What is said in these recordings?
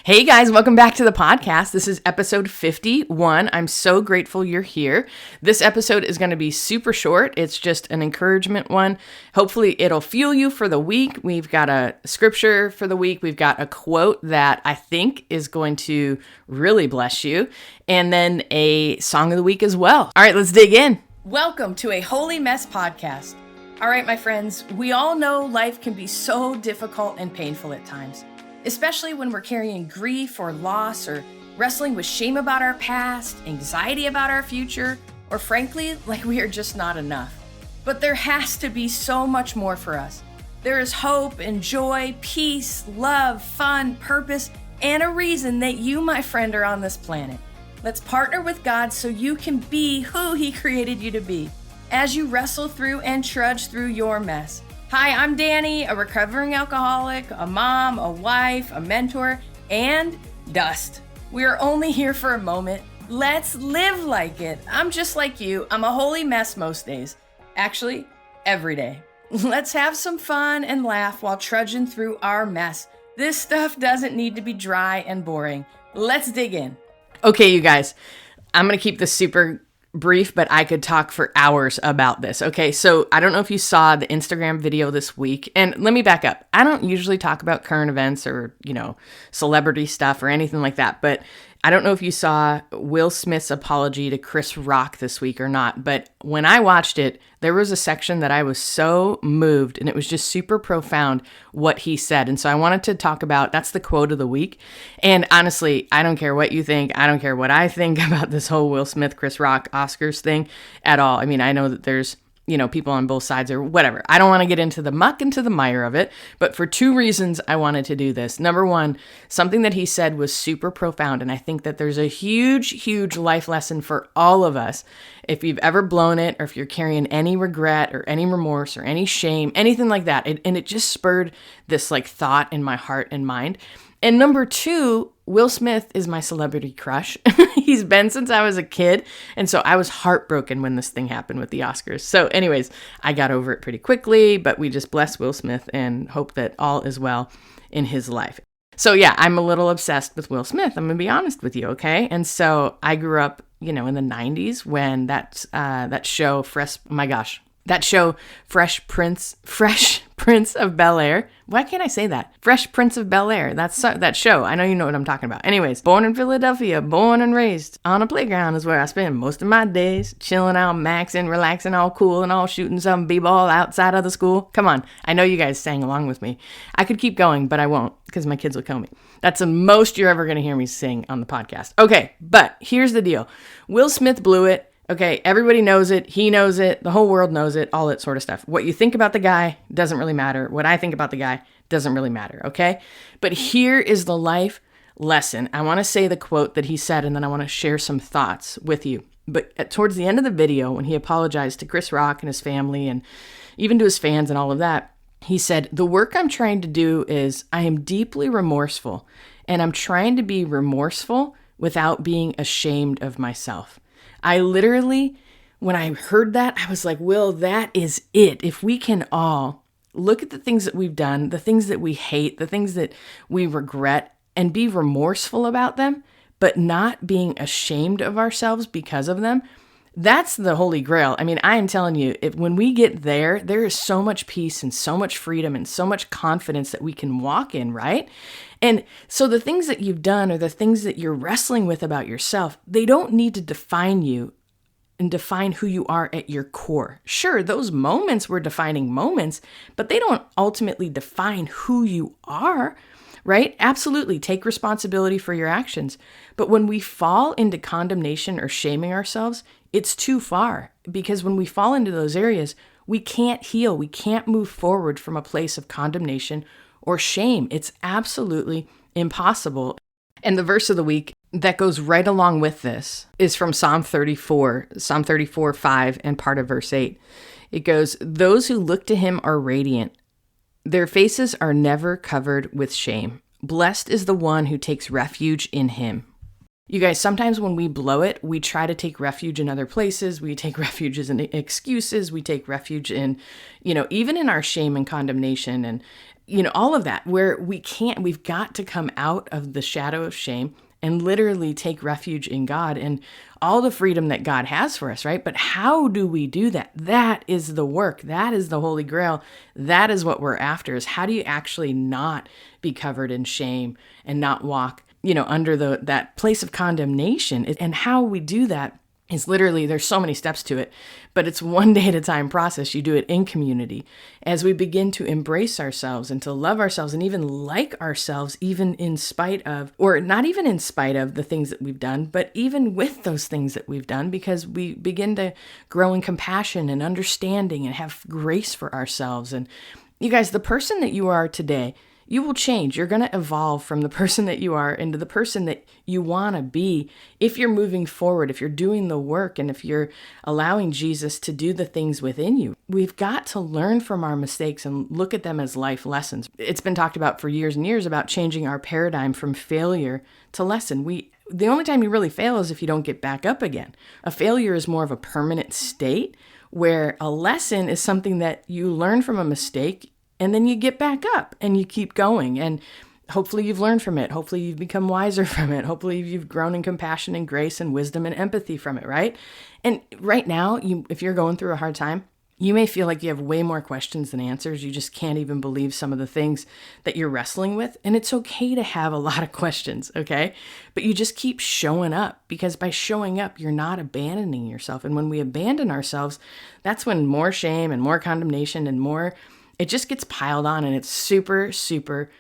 Hey guys, welcome back to the podcast. This is episode 51. I'm so grateful you're here. This episode is going to be super short. It's just an encouragement one. Hopefully it'll fuel you for the week. We've got a scripture for the week. We've got a quote that I think is going to really bless you. And then a song of the week as well. All right, let's dig in. Welcome to a Holy Mess podcast. All right, my friends, we all know life can be so difficult and painful at times. Especially when we're carrying grief or loss or wrestling with shame about our past, anxiety about our future, or frankly, like we are just not enough. But there has to be so much more for us. There is hope and joy, peace, love, fun, purpose, and a reason that you, my friend, are on this planet. Let's partner with God so you can be who He created you to be as you wrestle through and trudge through your mess. Hi, I'm Dani, a recovering alcoholic, a mom, a wife, a mentor, and dust. We are only here for a moment. Let's live like it. I'm just like you. I'm a holy mess most days. Actually, every day. Let's have some fun and laugh while trudging through our mess. This stuff doesn't need to be dry and boring. Let's dig in. Okay, you guys, I'm going to keep this super brief, but I could talk for hours about this. Okay, so I don't know if you saw the Instagram video this week, and let me back up. I don't usually talk about current events or, celebrity stuff or anything like that, but I don't know if you saw Will Smith's apology to Chris Rock this week or not, but when I watched it, there was a section that I was so moved, and it was just super profound what he said. And so I wanted to talk about, that's the quote of the week. And honestly, I don't care what you think. I don't care what I think about this whole Will Smith, Chris Rock, Oscars thing at all. I mean, I know that there's people on both sides or whatever. I don't want to get into the muck, into the mire of it, but for two reasons I wanted to do this. Number one, something that he said was super profound, and I think that there's a huge, huge life lesson for all of us. If you've ever blown it, or if you're carrying any regret or any remorse or any shame, anything like that, and it just spurred this thought in my heart and mind. And number two, Will Smith is my celebrity crush. He's been since I was a kid. And so I was heartbroken when this thing happened with the Oscars. So anyways, I got over it pretty quickly, but we just bless Will Smith and hope that all is well in his life. So yeah, I'm a little obsessed with Will Smith. I'm going to be honest with you, okay? And so I grew up, in the 90s when that show, Fresh Prince of Bel-Air. Why can't I say that? Fresh Prince of Bel-Air. That's that show. I know you know what I'm talking about. Anyways, born in Philadelphia, born and raised on a playground is where I spend most of my days, chilling out, maxing, relaxing, all cool and all shooting some b-ball outside of the school. Come on. I know you guys sang along with me. I could keep going, but I won't because my kids will kill me. That's the most you're ever going to hear me sing on the podcast. Okay, but here's the deal. Will Smith blew it. Okay, everybody knows it. He knows it. The whole world knows it. All that sort of stuff. What you think about the guy doesn't really matter. What I think about the guy doesn't really matter, okay? But here is the life lesson. I want to say the quote that he said, and then I want to share some thoughts with you. But towards the end of the video, when he apologized to Chris Rock and his family, and even to his fans and all of that, he said, "The work I'm trying to do is I am deeply remorseful, and I'm trying to be remorseful without being ashamed of myself." I literally, when I heard that, I was like, Will, that is it. If we can all look at the things that we've done, the things that we hate, the things that we regret, and be remorseful about them, but not being ashamed of ourselves because of them, that's the holy grail. I mean, I am telling you, when we get there, there is so much peace and so much freedom and so much confidence that we can walk in, right? And so the things that you've done or the things that you're wrestling with about yourself, they don't need to define you and define who you are at your core. Sure, those moments were defining moments, but they don't ultimately define who you are, right? Absolutely, take responsibility for your actions. But when we fall into condemnation or shaming ourselves, it's too far, because when we fall into those areas, we can't heal. We can't move forward from a place of condemnation or shame. It's absolutely impossible. And the verse of the week that goes right along with this is from Psalm 34:5, and part of verse 8. It goes, "Those who look to him are radiant. Their faces are never covered with shame. Blessed is the one who takes refuge in him." You guys, sometimes when we blow it, we try to take refuge in other places. We take refuge in excuses. We take refuge in, even in our shame and condemnation. all of that, where we've got to come out of the shadow of shame and literally take refuge in God and all the freedom that God has for us, right? But how do we do that? That is the work. That is the Holy Grail. That is what we're after, is how do you actually not be covered in shame and not walk, under that place of condemnation? And how we do that is literally, there's so many steps to it, but it's one day at a time process. You do it in community as we begin to embrace ourselves and to love ourselves and even like ourselves, even in spite of, or not even in spite of the things that we've done, but even with those things that we've done, because we begin to grow in compassion and understanding and have grace for ourselves. And you guys, the person that you are today, you will change. You're going to evolve from the person that you are into the person that you want to be if you're moving forward, if you're doing the work, and if you're allowing Jesus to do the things within you. We've got to learn from our mistakes and look at them as life lessons. It's been talked about for years and years about changing our paradigm from failure to lesson. The only time you really fail is if you don't get back up again. A failure is more of a permanent state, where a lesson is something that you learn from a mistake and then you get back up and you keep going. And hopefully you've learned from it. Hopefully you've become wiser from it. Hopefully you've grown in compassion and grace and wisdom and empathy from it, right? And right now, if you're going through a hard time, you may feel like you have way more questions than answers. You just can't even believe some of the things that you're wrestling with. And it's okay to have a lot of questions, okay? But you just keep showing up, because by showing up, you're not abandoning yourself. And when we abandon ourselves, that's when more shame and more condemnation and more, it just gets piled on, and it's super, super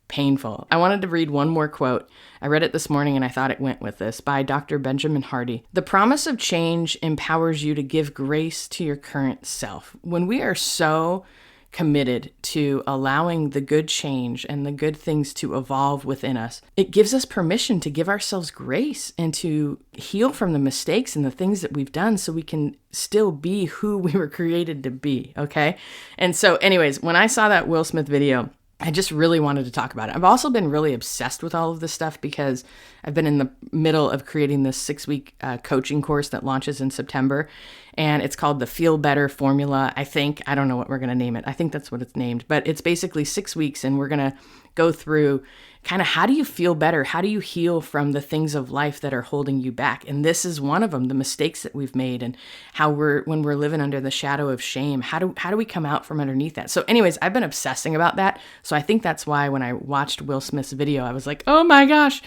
painful. I wanted to read one more quote. I read it this morning and I thought it went with this, by Dr. Benjamin Hardy. The promise of change empowers you to give grace to your current self. When we are so committed to allowing the good change and the good things to evolve within us, it gives us permission to give ourselves grace and to heal from the mistakes and the things that we've done, so we can still be who we were created to be, okay? And so anyways, when I saw that Will Smith video, I just really wanted to talk about it. I've also been really obsessed with all of this stuff because I've been in the middle of creating this 6-week coaching course that launches in September. And it's called the Feel Better Formula, I think. I don't know what we're going to name it. I think that's what it's named. But it's basically 6 weeks, and we're going to go through kind of how do you feel better? How do you heal from the things of life that are holding you back? And this is one of them, the mistakes that we've made, and how when we're living under the shadow of shame, how do we come out from underneath that? So anyways, I've been obsessing about that. So I think that's why when I watched Will Smith's video, I was like, oh my gosh,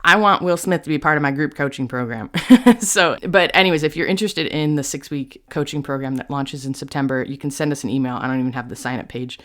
I want Will Smith to be part of my group coaching program. But anyways, if you're interested in the 6-week coaching program that launches in September, you can send us an email. I don't even have the sign-up page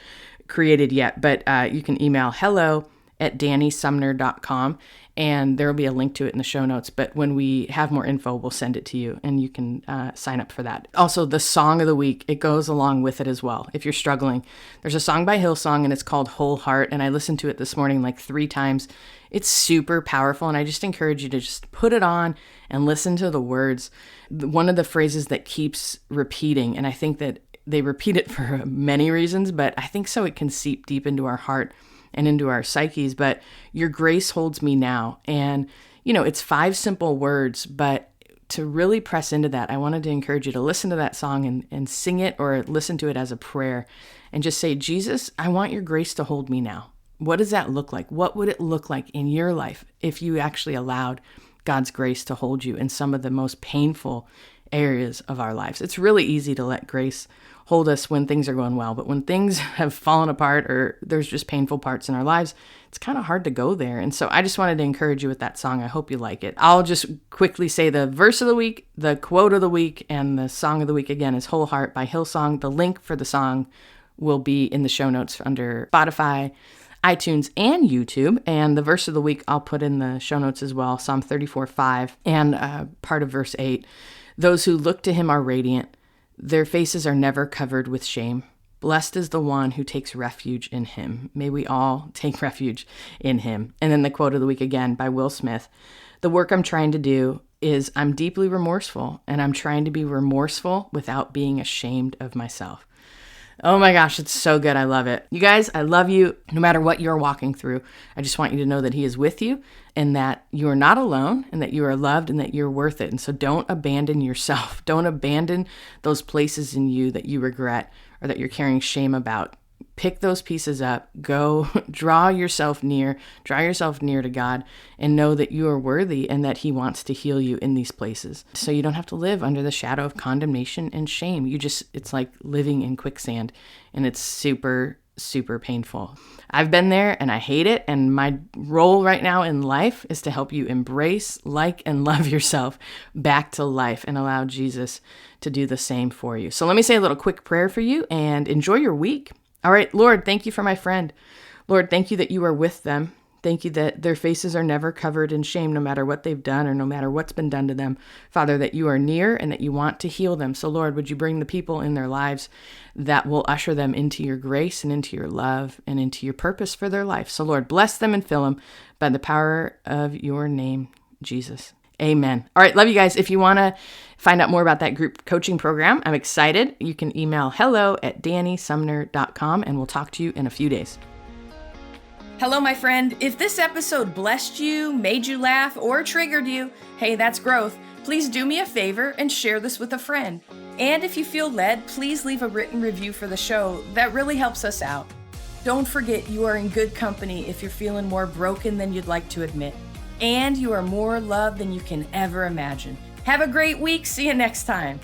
created yet, but you can email hello@danisumner.com, and there will be a link to it in the show notes. But when we have more info, we'll send it to you, and you can sign up for that. Also, the song of the week, it goes along with it as well. If you're struggling, there's a song by Hillsong, and it's called Whole Heart, and I listened to it this morning like 3 times. It's super powerful, and I just encourage you to just put it on and listen to the words. One of the phrases that keeps repeating, and I think that they repeat it for many reasons, but I think so it can seep deep into our heart and into our psyches. But your grace holds me now. And, it's 5 simple words, but to really press into that, I wanted to encourage you to listen to that song and sing it, or listen to it as a prayer and just say, Jesus, I want your grace to hold me now. What does that look like? What would it look like in your life if you actually allowed God's grace to hold you in some of the most painful areas of our lives? It's really easy to let grace hold us when things are going well, but when things have fallen apart or there's just painful parts in our lives, it's kind of hard to go there. And so I just wanted to encourage you with that song. I hope you like it. I'll just quickly say the verse of the week, the quote of the week, and the song of the week again is Whole Heart by Hillsong. The link for the song will be in the show notes under Spotify, iTunes, and YouTube. And the verse of the week I'll put in the show notes as well, Psalm 34:5, and part of verse 8. Those who look to him are radiant. Their faces are never covered with shame. Blessed is the one who takes refuge in him. May we all take refuge in him. And then the quote of the week again by Will Smith. The work I'm trying to do is I'm deeply remorseful, and I'm trying to be remorseful without being ashamed of myself. Oh my gosh, it's so good. I love it. You guys, I love you no matter what you're walking through. I just want you to know that he is with you, and that you are not alone, and that you are loved, and that you're worth it. And so don't abandon yourself. Don't abandon those places in you that you regret or that you're carrying shame about. pick those pieces up, go draw yourself near to God, and know that you are worthy and that he wants to heal you in these places. So you don't have to live under the shadow of condemnation and shame. It's like living in quicksand, and it's super painful. I've been there and I hate it. And my role right now in life is to help you embrace, like, and love yourself back to life and allow Jesus to do the same for you. So let me say a little quick prayer for you and enjoy your week. All right, Lord, thank you for my friend. Lord, thank you that you are with them. Thank you that their faces are never covered in shame, no matter what they've done or no matter what's been done to them. Father, that you are near and that you want to heal them. So Lord, would you bring the people in their lives that will usher them into your grace and into your love and into your purpose for their life. So Lord, bless them and fill them by the power of your name, Jesus. Amen. All right, love you guys. If you want to find out more about that group coaching program, I'm excited. You can email hello@danisumner.com and we'll talk to you in a few days. Hello, my friend. If this episode blessed you, made you laugh, or triggered you, hey, that's growth. Please do me a favor and share this with a friend. And if you feel led, please leave a written review for the show. That really helps us out. Don't forget you are in good company if you're feeling more broken than you'd like to admit. And you are more loved than you can ever imagine. Have a great week. See you next time.